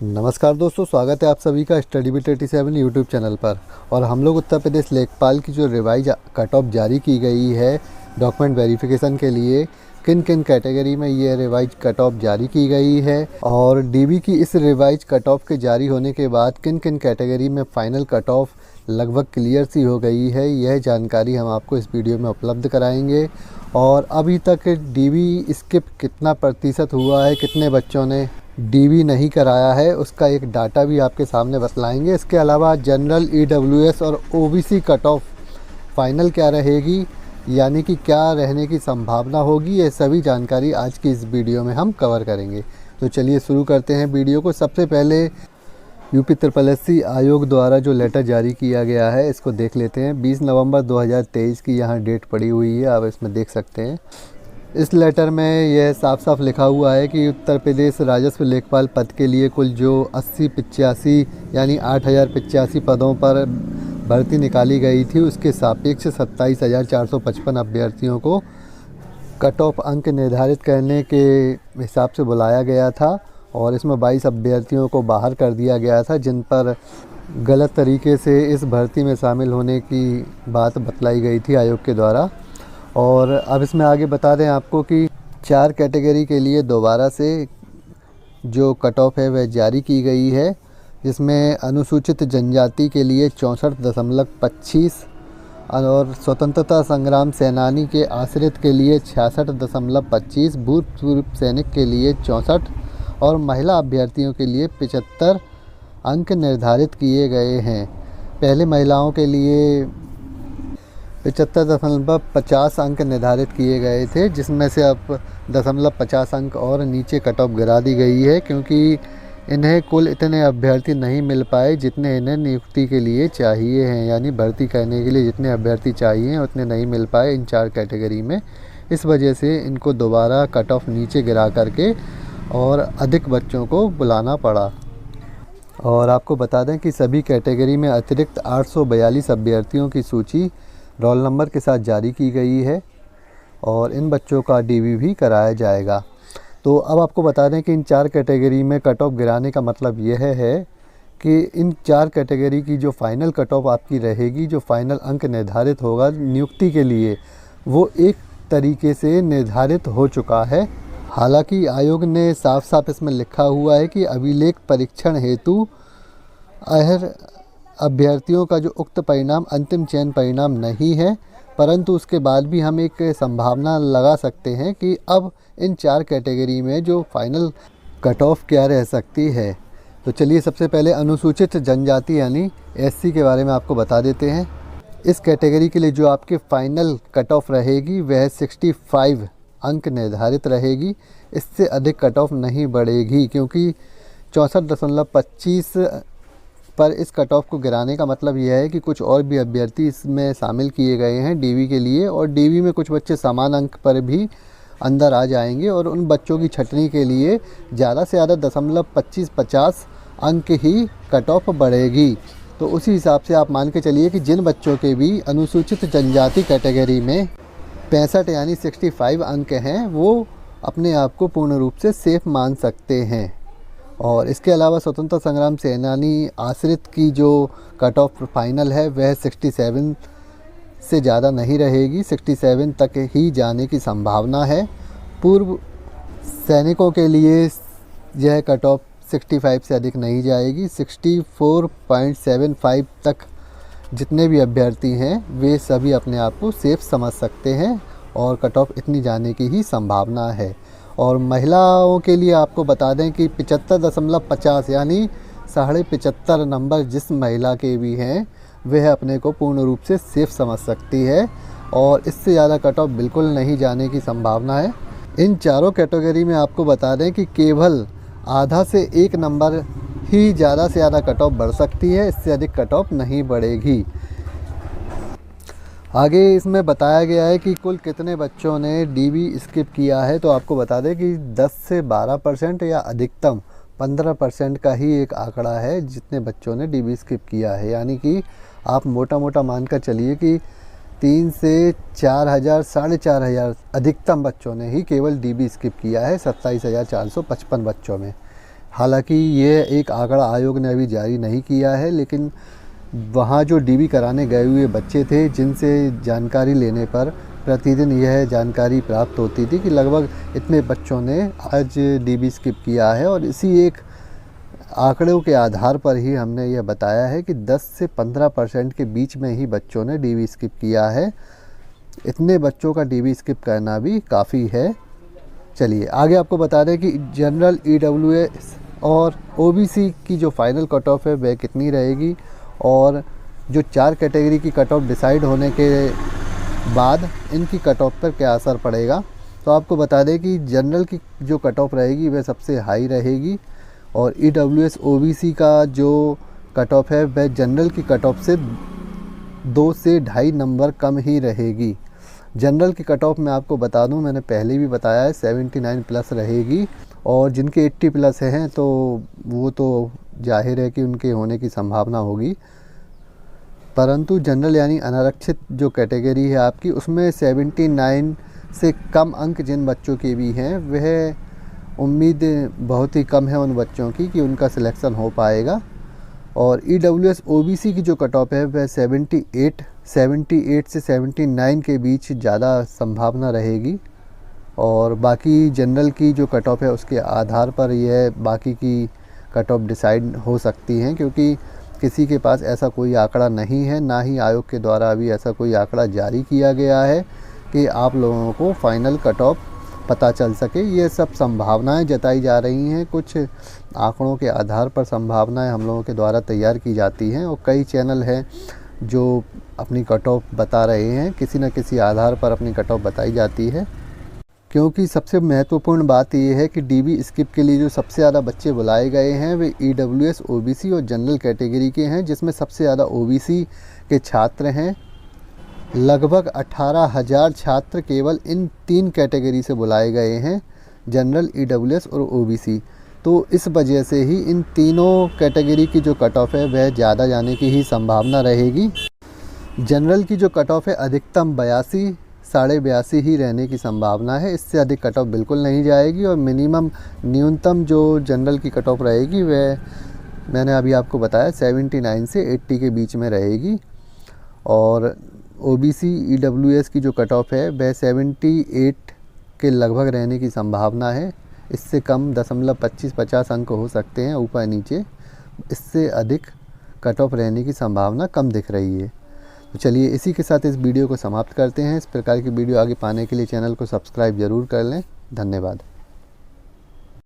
नमस्कार दोस्तों, स्वागत है आप सभी का स्टडी विद 87 यूट्यूब चैनल पर। और हम लोग उत्तर प्रदेश लेखपाल की जो रिवाइज कट ऑफ जारी की गई है डॉक्यूमेंट वेरिफिकेशन के लिए, किन किन कैटेगरी में ये रिवाइज कट ऑफ जारी की गई है और डीबी की इस रिवाइज कट ऑफ के जारी होने के बाद किन किन कैटेगरी में फ़ाइनल कट ऑफ लगभग क्लियर सी हो गई है, यह जानकारी हम आपको इस वीडियो में उपलब्ध कराएंगे। और अभी तक डीबी स्किप कितना प्रतिशत हुआ है, कितने बच्चों ने डीबी नहीं कराया है, उसका एक डाटा भी आपके सामने बतलाएंगे। इसके अलावा जनरल, ईडब्ल्यूएस और ओबीसी कट ऑफ फाइनल क्या रहेगी, यानी कि क्या रहने की संभावना होगी, ये सभी जानकारी आज की इस वीडियो में हम कवर करेंगे। तो चलिए शुरू करते हैं वीडियो को। सबसे पहले यूपी SSC आयोग द्वारा जो लेटर जारी किया गया है इसको देख लेते हैं। 20 नवंबर 2023 की यहाँ डेट पड़ी हुई है, आप इसमें देख सकते हैं। इस लेटर में यह साफ साफ लिखा हुआ है कि उत्तर प्रदेश राजस्व लेखपाल पद के लिए कुल जो 8085 यानी 8085 पदों पर भर्ती निकाली गई थी, उसके सापेक्ष 27,455 अभ्यर्थियों को कट ऑफ अंक निर्धारित करने के हिसाब से बुलाया गया था और इसमें 22 अभ्यर्थियों को बाहर कर दिया गया था, जिन पर गलत तरीके से इस भर्ती में शामिल होने की बात बतलाई गई थी आयोग के द्वारा। और अब इसमें आगे बता दें आपको कि 4 कैटेगरी के लिए दोबारा से जो कट ऑफ है वह जारी की गई है, जिसमें अनुसूचित जनजाति के लिए 64.25 और स्वतंत्रता संग्राम सेनानी के आश्रित के लिए 66.25, भूतपूर्व सैनिक के लिए 64 और महिला अभ्यर्थियों के लिए 75 अंक निर्धारित किए गए हैं। पहले महिलाओं के लिए 75.50 अंक निर्धारित किए गए थे, जिसमें से अब 0.50 अंक और नीचे कट ऑफ गिरा दी गई है, क्योंकि इन्हें कुल इतने अभ्यर्थी नहीं मिल पाए जितने इन्हें नियुक्ति के लिए चाहिए हैं, यानी भर्ती करने के लिए जितने अभ्यर्थी चाहिए उतने नहीं मिल पाए इन 4 कैटेगरी में। इस वजह से इनको दोबारा कट ऑफ नीचे गिरा करके और अधिक बच्चों को बुलाना पड़ा। और आपको बता दें कि सभी कैटेगरी में अतिरिक्त 842 अभ्यर्थियों की सूची रोल नंबर के साथ जारी की गई है और इन बच्चों का डीबी भी कराया जाएगा। तो अब आपको बता दें कि इन 4 कैटेगरी में कट ऑफ गिराने का मतलब यह है कि इन 4 कैटेगरी की जो फ़ाइनल कट ऑफ आपकी रहेगी, जो फ़ाइनल अंक निर्धारित होगा नियुक्ति के लिए, वो एक तरीके से निर्धारित हो चुका है। हालांकि आयोग ने साफ साफ इसमें लिखा हुआ है कि अभिलेख परीक्षण हेतु अहर अभ्यर्थियों का जो उक्त परिणाम अंतिम चयन परिणाम नहीं है, परंतु उसके बाद भी हम एक संभावना लगा सकते हैं कि अब इन 4 कैटेगरी में जो फाइनल कट ऑफ क्या रह सकती है। तो चलिए सबसे पहले अनुसूचित जनजाति यानी SC के बारे में आपको बता देते हैं। इस कैटेगरी के लिए जो आपके फाइनल कट ऑफ रहेगी वह 65 अंक निर्धारित रहेगी, इससे अधिक कट ऑफ नहीं बढ़ेगी, क्योंकि 64.25 पर इस कट ऑफ को गिराने का मतलब यह है कि कुछ और भी अभ्यर्थी इसमें शामिल किए गए हैं डीबी के लिए, और डीबी में कुछ बच्चे समान अंक पर भी अंदर आ जाएंगे और उन बच्चों की छटनी के लिए ज़्यादा से ज़्यादा 0.25-50 अंक ही कट ऑफ बढ़ेगी। तो उसी हिसाब से आप मान के चलिए कि जिन बच्चों के भी अनुसूचित जनजाति कैटेगरी में 65 यानी 65 अंक हैं, वो अपने आप को पूर्ण रूप से सेफ मान सकते हैं। और इसके अलावा स्वतंत्रता संग्राम सेनानी आश्रित की जो कट ऑफ फाइनल है वह 67 से ज़्यादा नहीं रहेगी, 67 तक ही जाने की संभावना है। पूर्व सैनिकों के लिए यह कट ऑफ 65 से अधिक नहीं जाएगी, 64.75 तक जितने भी अभ्यर्थी हैं वे सभी अपने आप को सेफ समझ सकते हैं और कट ऑफ इतनी जाने की ही संभावना है। और महिलाओं के लिए आपको बता दें कि 75.50 यानी 75.5 नंबर जिस महिला के भी हैं वह अपने को पूर्ण रूप से सेफ समझ सकती है और इससे ज़्यादा कट ऑफ बिल्कुल नहीं जाने की संभावना है। इन चारों कैटेगरी में आपको बता दें कि केवल आधा से 1 नंबर ही ज़्यादा से ज़्यादा कट ऑफ बढ़ सकती है, इससे अधिक कट ऑफ नहीं बढ़ेगी। आगे इसमें बताया गया है कि कुल कितने बच्चों ने डीबी स्किप किया है। तो आपको बता दें कि 10 से 12% या अधिकतम 15% का ही एक आंकड़ा है जितने बच्चों ने डीबी स्किप किया है, यानी कि आप मोटा मोटा मानकर चलिए कि 3 से 4,000 4,500 अधिकतम बच्चों ने ही केवल डीबी स्किप किया है 27,455 बच्चों में। हालांकि ये एक आंकड़ा आयोग ने अभी जारी नहीं किया है, लेकिन वहाँ जो डीबी कराने गए हुए बच्चे थे जिनसे जानकारी लेने पर प्रतिदिन यह जानकारी प्राप्त होती थी कि लगभग इतने बच्चों ने आज डीबी स्किप किया है। और इसी एक आंकड़ों के आधार पर ही हमने यह बताया है कि 10 से 15% के बीच में ही बच्चों ने डीबी स्किप किया है। इतने बच्चों का डीबी स्किप करना भी काफ़ी है। चलिए आगे आपको बता दें कि जनरल, ईडब्ल्यूएस और ओबीसी की जो फाइनल कट ऑफ है वह कितनी रहेगी, और जो 4 कैटेगरी की कट ऑफ डिसाइड होने के बाद इनकी कट ऑफ पर क्या असर पड़ेगा। तो आपको बता दें कि जनरल की जो कट ऑफ रहेगी वह सबसे हाई रहेगी, और ईडब्ल्यूएस ओबीसी का जो कट ऑफ है वह जनरल की कट ऑफ से 2 से 2.5 नंबर कम ही रहेगी। जनरल की कट ऑफ मैं आपको बता दूं, मैंने पहले भी बताया है 79 प्लस रहेगी, और जिनके 80 प्लस हैं तो वो तो जाहिर है कि उनके होने की संभावना होगी। परंतु जनरल यानी अनारक्षित जो कैटेगरी है आपकी, उसमें 79 से कम अंक जिन बच्चों के भी हैं वह उम्मीद बहुत ही कम है उन बच्चों की कि उनका सिलेक्शन हो पाएगा। और ईडब्ल्यूएस ओबीसी की जो कट ऑफ है वह 78 से 79 के बीच ज़्यादा संभावना रहेगी, और बाकी जनरल की जो कट ऑफ है उसके आधार पर यह बाकी की कट ऑफ डिसाइड हो सकती हैं, क्योंकि किसी के पास ऐसा कोई आंकड़ा नहीं है, ना ही आयोग के द्वारा अभी ऐसा कोई आंकड़ा जारी किया गया है कि आप लोगों को फाइनल कट ऑफ पता चल सके। ये सब संभावनाएं जताई जा रही हैं, कुछ आंकड़ों के आधार पर संभावनाएं हम लोगों के द्वारा तैयार की जाती हैं, और कई चैनल हैं जो अपनी कट ऑफ बता रहे हैं, किसी न किसी आधार पर अपनी कट ऑफ बताई जाती है। क्योंकि सबसे महत्वपूर्ण बात यह है कि डीबी स्किप के लिए जो सबसे ज़्यादा बच्चे बुलाए गए हैं वे ईडब्ल्यूएस ओबीसी और जनरल कैटेगरी के हैं, जिसमें सबसे ज़्यादा ओबीसी के छात्र हैं। लगभग 18,000 छात्र केवल इन 3 कैटेगरी से बुलाए गए हैं, जनरल, ईडब्ल्यूएस और ओबीसी। तो इस वजह से ही इन तीनों कैटेगरी की जो कट ऑफ है वह ज़्यादा जाने की ही संभावना रहेगी। जनरल की जो कट ऑफ है अधिकतम 82, 82.5 ही रहने की संभावना है, इससे अधिक कट ऑफ बिल्कुल नहीं जाएगी। और न्यूनतम जो जनरल की कट ऑफ रहेगी वह मैंने अभी आपको बताया 79 से 80 के बीच में रहेगी, और ओबीसी ईडब्ल्यूएस की जो कट ऑफ है वह 78 के लगभग रहने की संभावना है। इससे कम 0.25-50 अंक हो सकते हैं ऊपर नीचे, इससे अधिक कट ऑफ रहने की संभावना कम दिख रही है। तो चलिए इसी के साथ इस वीडियो को समाप्त करते हैं। इस प्रकार की वीडियो आगे पाने के लिए चैनल को सब्सक्राइब ज़रूर कर लें। धन्यवाद।